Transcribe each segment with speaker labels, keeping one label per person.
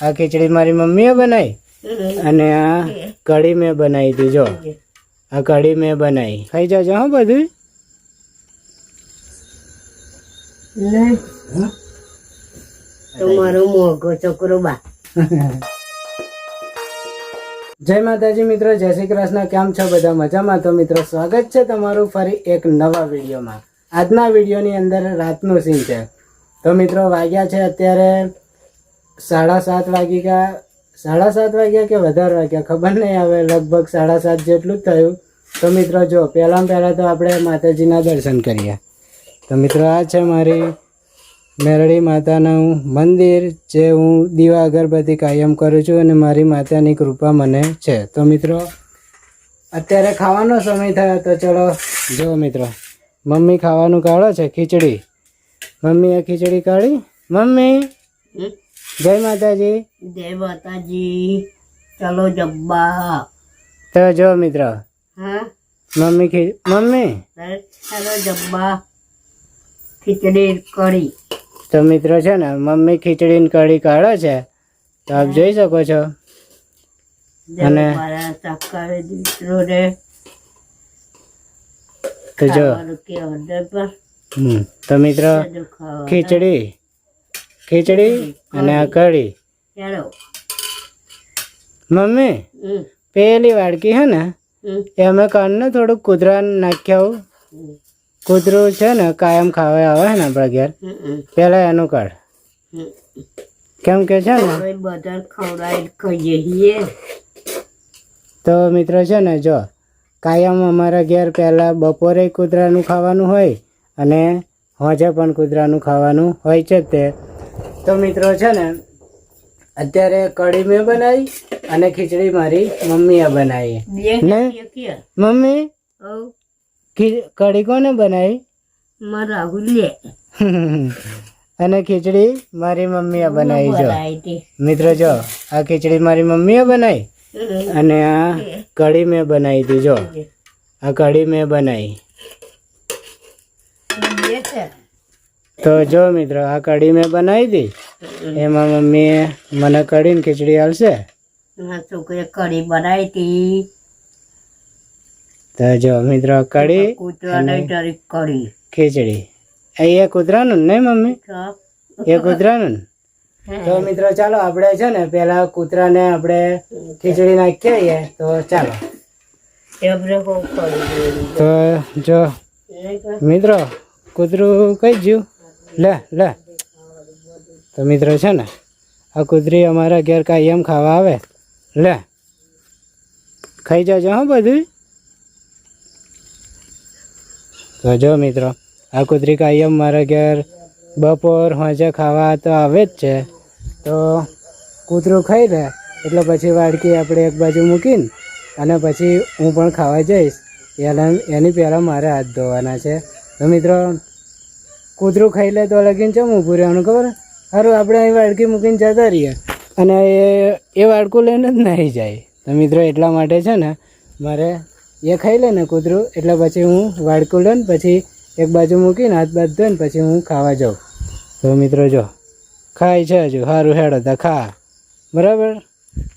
Speaker 1: આ ખીચડી મારી મમ્મીએ બનાવી અને આ કઢી મેં બનાવી હતી. જો આ કઢી મેં બનાવી. ખાઈ જાજો હો બધું.
Speaker 2: તમારો મોગો છોકરો બા.
Speaker 1: જય માતાજી મિત્રો, જય શ્રી કૃષ્ણ. કેમ છો બધા? મજામાં? તો મિત્રો સ્વાગત છે તમારું ફરી એક નવા વિડીયોમાં. આજના વિડીયોની અંદર રાતનું સીન છે. તો મિત્રો વાગ્યા છે અત્યારે 7:30 વાગી ગયા. 7:30 વાગ્યા કે વધારે વાગ્યા ખબર નહીં, હવે લગભગ 7:30 જેટલું જ થયું. તો મિત્રો જો પહેલાં તો આપણે માતાજીના દર્શન કરીએ. તો મિત્રો આ છે મારી મેરડી માતાનું મંદિર, જે હું દીવા અગરબત્તી કાયમ કરું છું અને મારી માતાની કૃપા મને છે. તો મિત્રો અત્યારે ખાવાનો સમય થયો, તો ચલો જો મિત્રો મમ્મી ખાવાનું કાઢો છે ખીચડી. મમ્મીએ ખીચડી કાઢી. મમ્મી જય માતાજી.
Speaker 2: જય માતાજી. ચલો જબ્બા.
Speaker 1: તો જો મિત્રો
Speaker 2: હા
Speaker 1: મમ્મી
Speaker 2: ચલો જબ્બા. ખીચડી કઢી.
Speaker 1: તો મિત્રો છે ને મમ્મી ખીચડીની કઢી કાઢે છે, તો આપ જોઈ શકો છો. અને તો જો તો મિત્રો ખીચડી અને આ કઢી. મમ્મી પેલી વાડકી હે ને એ અમે કાઢને થોડુંક કૂતરા નાખ્યા. કૂતરું છે ને કાયમ ખાવા આવે ને આપણા ઘેર, પેલા એનું કાઢ. કેમ કે છે ને
Speaker 2: બધા ખવડાવી ખાઈએ.
Speaker 1: તો મિત્રો છે ને જો કાયમ અમારા ઘેર પહેલાં બપોરે કૂતરાનું ખાવાનું હોય અને હોજે પણ કૂતરાનું ખાવાનું હોય છે તે. તો મિત્રો છે ને અત્યારે કઢી મેં બનાવી અને ખીચડી મારી મમ્મીએ બનાવી. ને મમ્મી કઢી કોને બનાવી?
Speaker 2: રાહુલે.
Speaker 1: અને ખીચડી મારી મમ્મીએ બનાવી. જો મિત્રો જો આ ખીચડી મારી મમ્મીએ બનાવી અને આ કઢી મેં બનાવી હતી. જો આ કઢી મેં બનાવી. તો જો મિત્રો આ કઢી મેં બનાવી હતી, એમાં મમ્મીએ મને કઢી ને ખીચડી આલશે.
Speaker 2: છોકરી કઢી બનાવી હતી.
Speaker 1: તો જો મિત્રો કઢી
Speaker 2: કઢી
Speaker 1: ખીચડી એ કૂતરાનું ને મમ્મી? એ કૂતરાનું. તો મિત્રો ચાલો આપણે છે ને પેલા કૂતરાને આપણે ખીચડી નાખીએ. તો ચાલો. તો જો મિત્રો કૂતરું કઈ ગયું? લે. તો મિત્રો છે ને આ કૂતરી અમારા ઘેર કાયમ ખાવા આવે. લે ખાઈ જાજો હા બધું. તો જો મિત્રો આ કૂતરી કાયમ મારા ઘેર બપોર હોજે ખાવા તો આવે જ છે. તો કૂતરું ખાઈ લે એટલે પછી વાડકી આપણે એક બાજુ મૂકીને અને પછી હું પણ ખાવા જઈશ. એની પહેલાં મારે હાથ ધોવાના છે. તો મિત્રો કૂતરું ખાઈ લે તો લગીને ચમ ઊભું રહેવાનું ખબર? સારું આપણે અહીં વાડકી મૂકીને જતા રહીએ અને એ વાડકું લઈને જ નહીં જાય. તો મિત્રો એટલા માટે છે ને મારે એ ખાઈ લે ને કૂતરું, એટલે પછી હું વાડકું લઈને પછી એક બાજુ મૂકીને હાથ બાદ ધોઈને પછી હું ખાવા જાઉં. તો મિત્રો જો ખાય છે હજુ. સારું હેડો તો ખા. બરાબર.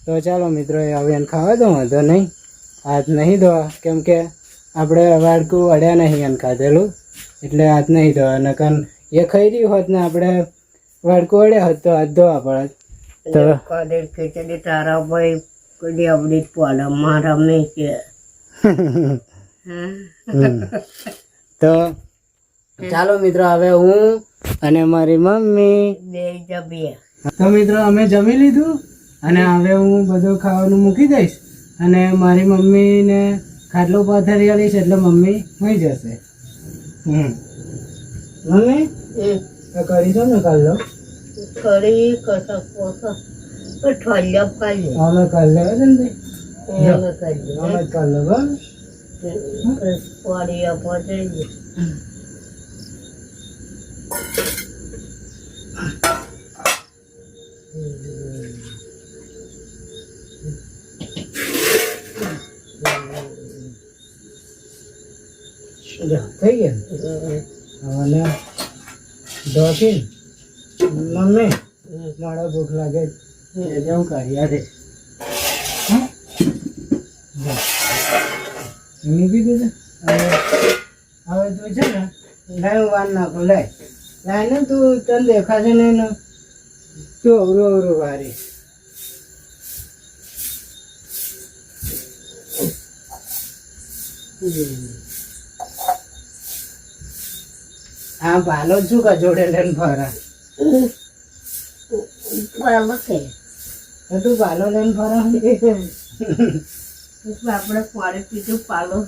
Speaker 1: તો ચાલો મિત્રો હવે એને ખાવા દો. વાંધો નહીં, હાથ નહીં ધોવા, કેમ કે આપણે વાડકું અડ્યા નહીં એને ખાધેલું, એટલે હાથ નહીં ધોવા. નકર એ ખાઈ રહ્યું હોત ને આપણે વાડકું અડ્યા હોત તો હાથ ધોવા પડે. તો
Speaker 2: ખીચડી તારા ભાઈ કોઈ અવડી પડે મારા મેં છે.
Speaker 1: તો ચાલો મિત્રો હવે હું અને મારી મમ્મી
Speaker 2: બે જમીએ.
Speaker 1: તો મિત્રો અમે જમી લીધું અને હવે હું બધું ખાવાનું મૂકી દઈશ અને મારી મમ્મીને ખાટલો પાથરી આલીશ એટલે મમ્મી હોઈ જશે. મમ્મી કરીશું ને કાલ લો
Speaker 2: કઢી કશક ઠલ્યા ખાલી
Speaker 1: અમે કાલ લેવા છે ને
Speaker 2: અમે કરી
Speaker 1: અમે કાલ લો બરાબર.
Speaker 2: પાડી આપવા જઈએ.
Speaker 1: થઈ ગયા હવે ઢોકી. મમ્મી મારા ભૂખ લાગે જવું કાઢ્યા છે મૂકી દીધું. હવે તું છે ને લાય હું વાર નાખું લાય ને તું તને દેખાશે ને તું અવરું અવરું વારી. આ ભાલો શું કચોડે લઈને ફરા
Speaker 2: પાલો કે
Speaker 1: તો તું ભાલો લઈને ફરા
Speaker 2: આપણે પાણી પીધું પાલો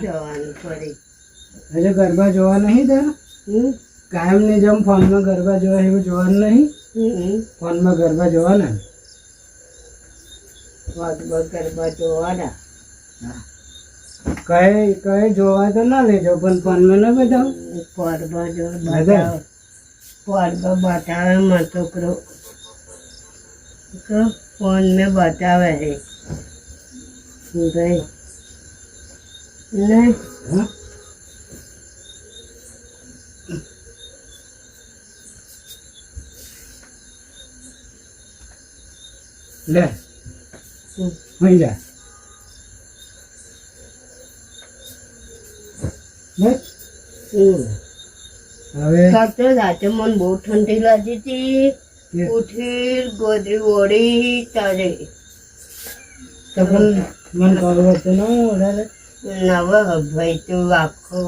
Speaker 2: જવાનું ફરી
Speaker 1: હજુ ગરબા જોવા નહીં તારા કાયમ ની જેમ ફોનમાં ગરબા જોવા એવું જોવાનું નહીં. ફોનમાં ગરબા જોવાના
Speaker 2: ગરબા જોવાના
Speaker 1: કઈ કઈ જોવા તો ના લેજો પણ ફોનમાં ના બતાવો.
Speaker 2: ગરબા જો બતાવે ગરબા બતાવે મારો છોકરો તો ફોન મેં બતાવે છે ભાઈ નહીં
Speaker 1: હા? લે હોઈ જા બસ. હવે
Speaker 2: ખાતે રાતે મને બહુ ઠંડી લાગી હતી ઉઠી ગોદરી ઓળી તારે
Speaker 1: તો પણ મને ખબર તો ના ઓળાલે.
Speaker 2: નવે ભાઈ તું આખો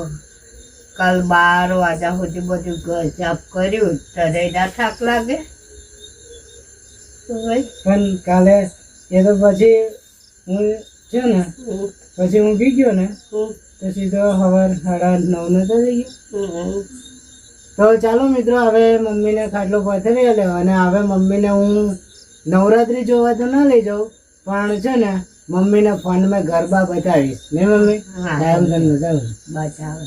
Speaker 2: કાલ 12 વાગ્યા સુધી બધું ગજાપ કર્યું તારે ના થાક લાગે તો ભાઈ
Speaker 1: પણ કાલે એ તો પછી હું છે ને પછી હું ગઈ ગયો ને તો સીધો સવાર 9:30 તો થઈ ગયો. તો ચાલો મિત્રો હવે મમ્મીને ખાટલો પથરી લેવા અને હવે મમ્મીને હું નવરાત્રી જોવા તો ના લઈ જાઉં પણ છે ને મમ્મીને ફોનમાં ગરબા બતાવીશ ને મમ્મી ટાઈમ તમને બતાવું
Speaker 2: બચાવે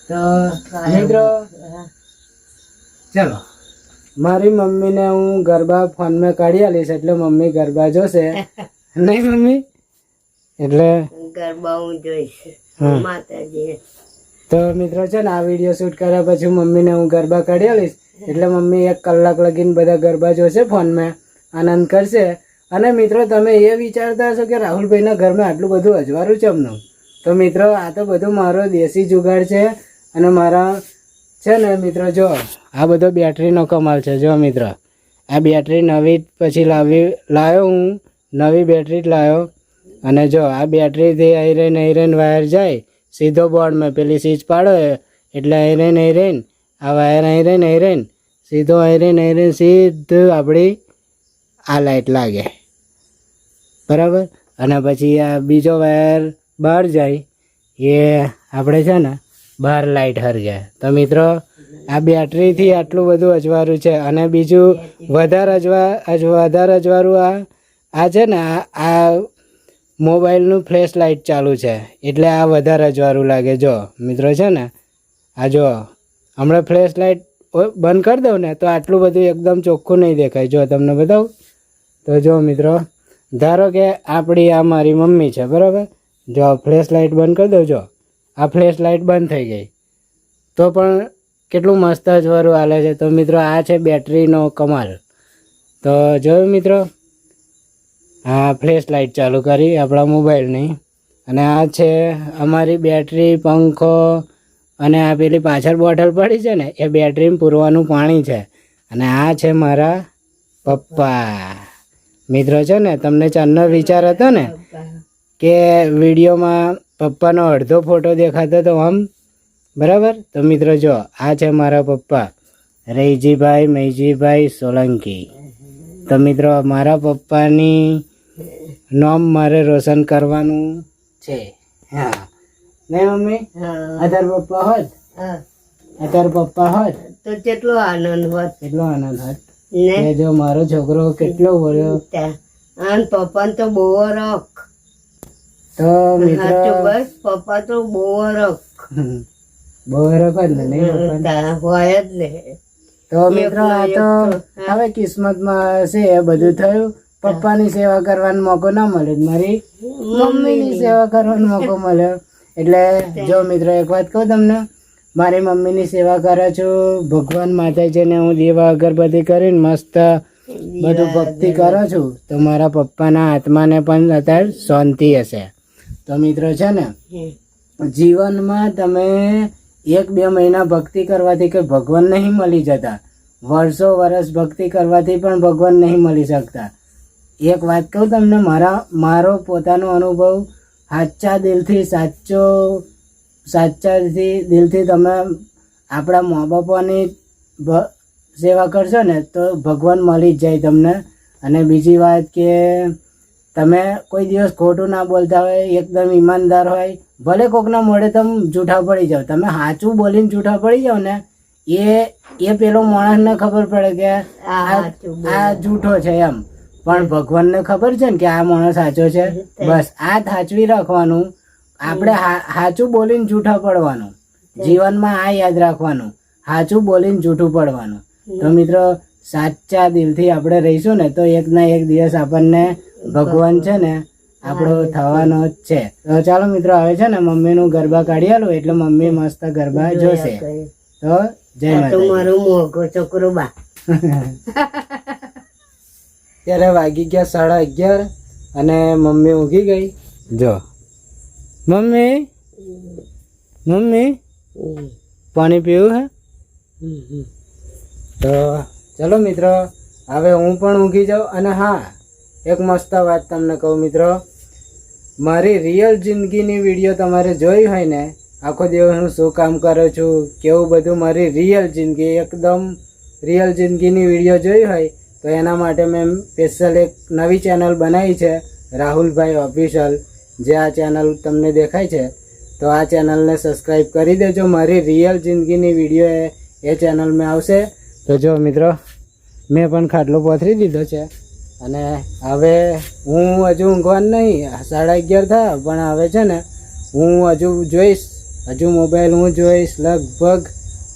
Speaker 1: તો મિત્રો ચાલો મારી મમ્મીને હું ગરબા ફોનમાં કાઢી આલીશ એટલે મમ્મી ગરબા જોશે નહીં મમ્મી એટલે
Speaker 2: ગરબા હું જોઈશ માતાજી.
Speaker 1: તો મિત્રો છે ને આ વિડીયો શૂટ કર્યા પછી મમ્મીને હું ગરબા કાઢી આલીશ એટલે મમ્મી 1 કલાક લગીને બધા ગરબા જોશે ફોનમાં આનંદ કરશે. અને મિત્રો તમે એ વિચારતા હશો કે રાહુલભાઈના ઘરમાં આટલું બધું અજવાળું છે એમનું. તો મિત્રો આ તો બધું મારો દેશી જુગાડ છે અને મારા છે ને મિત્રો જો આ બધો બેટરીનો કમાલ છે. જો મિત્રો આ બેટરી નવી પછી લાવ્યો હું નવી બેટરી જ લાવ્યો અને જો આ બેટરીથી આયરન વાયર જાય સીધો બોર્ડમાં પેલી સ્વિચ પાડો એટલે આયરન આ વાયર આયરન સીધો આયરન સીધું આપણી આ લાઇટ લાગે બરાબર. અને પછી આ બીજો વાયર બહાર જાય એ આપણે છે ને બહાર લાઇટ હરગે. તો મિત્રો આ બેટરીથી આટલું બધું અજવાળું છે. અને બીજું વધારે અજવાળું આ છે ને આ મોબાઈલનું ફ્લેશ લાઇટ ચાલુ છે એટલે આ વધારે અજવાળું લાગે. જો મિત્રો છે ને આ જો હમણાં ફ્લેશ લાઇટ બંધ કરી દઉં ને તો આટલું બધું એકદમ ચોખ્ખું નહીં દેખાય. જો તમને બતાવું તો જો મિત્રો ધારો કે આપણી આ મારી મમ્મી છે બરાબર. જો ફ્લેશ લાઇટ બંધ કરી દઉં જો આ ફ્લેશ લાઇટ બંધ થઈ ગઈ તો પણ કેટલું મસ્ત અજવાળું હાલે છે. તો મિત્રો આ છે બેટરીનો કમાલ. તો જોયું મિત્રો આ ફ્લેશ લાઇટ ચાલુ કરી આપણા મોબાઈલની અને આ છે અમારી બેટરી પંખો અને આ પેલી પાછળ બોટલ પડી છે ને એ બેટરીમાં પૂરવાનું પાણી છે. અને આ છે મારા પપ્પા. મિત્રો છે ને તમને ચાંદનો વિચાર હતો ને કે વિડીયોમાં પપ્પાનો અડધો ફોટો દેખાતો હતો આમ બરાબર. તો મિત્રો જો આ છે મારા પપ્પા રૈજીભાઈ મૈજીભાઈ સોલંકી. તો મિત્રો મારા પપ્પાની નામ મારે રોશન કરવાનું છે. હા નહીં મમ્મી અતાર પપ્પા હોત અત્યારે પપ્પા હોત
Speaker 2: તો કેટલો આનંદ હોત
Speaker 1: કેટલો આનંદ હોત
Speaker 2: ને
Speaker 1: કે જો મારો છોકરો કેટલો વળ્યો.
Speaker 2: અને પપ્પા તો બહુ રખ
Speaker 1: તો મિત્રો
Speaker 2: બસ પપ્પા તો બહુ રખ
Speaker 1: બહુ રખ જ ને નહીં પપ્પા
Speaker 2: હોય જ ને
Speaker 1: તો મિત્રો આ તો હવે કિસ્મતમાં છે એ બધું થયું. પપ્પાની સેવા કરવાનો મોકો ના મળ્યો, મારી મમ્મીની સેવા કરવાનો મોકો મળ્યો. એટલે જો મિત્રો એક વાત કહું તમને, મારી મમ્મીની સેવા કરે છું. ભગવાન માતાજીને હું દીવા અગરબત્તી કરીને મસ્ત બધું ભક્તિ કરું છું, તો મારા પપ્પાના આત્માને પણ અત્યારે શાંતિ હશે. તો મિત્રો છે ને, જીવનમાં તમે 1-2 મહિના ભક્તિ કરવાથી કે ભગવાન નહીં મળી જતા, વર્ષો વર્ષ ભક્તિ કરવાથી પણ ભગવાન નહીં મળી શકતા. એક વાત કહું તમને, મારો પોતાનો અનુભવ, સાચા દિલથી તમે આપણા મા બાપાની સેવા કરશો ને તો ભગવાન મળી જ જાય તમને. અને બીજી વાત કે તમે કોઈ દિવસ ખોટું ના બોલતા હોય, એકદમ ઈમાનદાર હોય, ભલે કોકના મોઢે તમે જૂઠા પડી જાઓ, તમે સાચું બોલીને જૂઠા પડી જાઓ ને, એ પેલો માણસને ખબર પડે કે આ જૂઠો છે એમ, પણ ભગવાનને ખબર છે ને કે આ માણસ સાચો છે. બસ આ સાચવી રાખવાનું, આપણે સાચું બોલીને જૂઠા પડવાનું. જીવનમાં આ યાદ રાખવાનું, સાચું બોલીને જૂઠું પડવાનું. તો મિત્રો સાચા દિલથી આપણે રહીશું ને તો એક ના એક દિવસ આપણને ભગવાન છે ને આપણો થવાનો જ છે. તો ચાલો મિત્રો, હવે છે ને મમ્મીનું ગરબા કાઢી આલું એટલે મમ્મી મસ્ત ગરબા જોશે. તો જય માતાજી.
Speaker 2: મારું મોગો છોકરો બા
Speaker 1: ત્યારે વાગી ગયા 11:30 અને મમ્મી ઊંઘી ગઈ. જો મમ્મી પાણી પીવું હે? તો ચલો મિત્રો, હવે હું પણ ઊંઘી જાઉં. અને હા, એક મસ્ત વાત તમને કહું મિત્રો, મારી રિયલ જિંદગીની વિડીયો તમારે જોઈ હોય ને, આખો દિવસ હું શું કામ કરું છું, કેવું બધું, મારી રિયલ જિંદગી, એકદમ રિયલ જિંદગીની વિડીયો જોઈ હોય તો એના માટે મેં સ્પેશિયલ એક નવી ચેનલ બનાવી છે, રાહુલભાઈ ઓફિશિયલ. જે આ ચેનલ તમને દેખાય છે, તો આ ચેનલને સબસ્ક્રાઈબ કરી દેજો. મારી રિયલ જિંદગીની વિડીયો એ ચેનલમાં આવશે. તો જો મિત્રો, મેં પણ ખાટલો પથરી દીધો છે અને હવે હું હજુ ઊંઘવાનું નહીં, 11:30 થયા, પણ હવે છે ને હું હજુ જોઈશ, હજુ મોબાઈલ હું જોઈશ લગભગ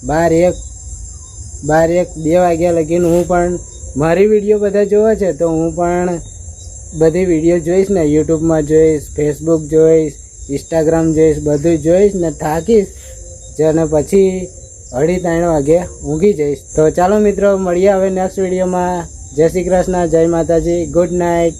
Speaker 1: 12-2 વાગ્યા લગીને. હું પણ મારી વિડીયો બધા જોવે છે તો હું પણ બધી વિડીયો જોઈશ ને, યુટ્યુબમાં જોઈશ, ફેસબુક જોઈશ, ઇન્સ્ટાગ્રામ જોઈશ, બધું જોઈશ ને થાકીશ અને પછી 2:30 વાગે ઊંઘી જઈશ. તો ચાલો મિત્રો, મળીએ હવે નેક્સ્ટ વિડીયોમાં. જય શ્રી કૃષ્ણ, જય માતાજી, ગુડ નાઇટ.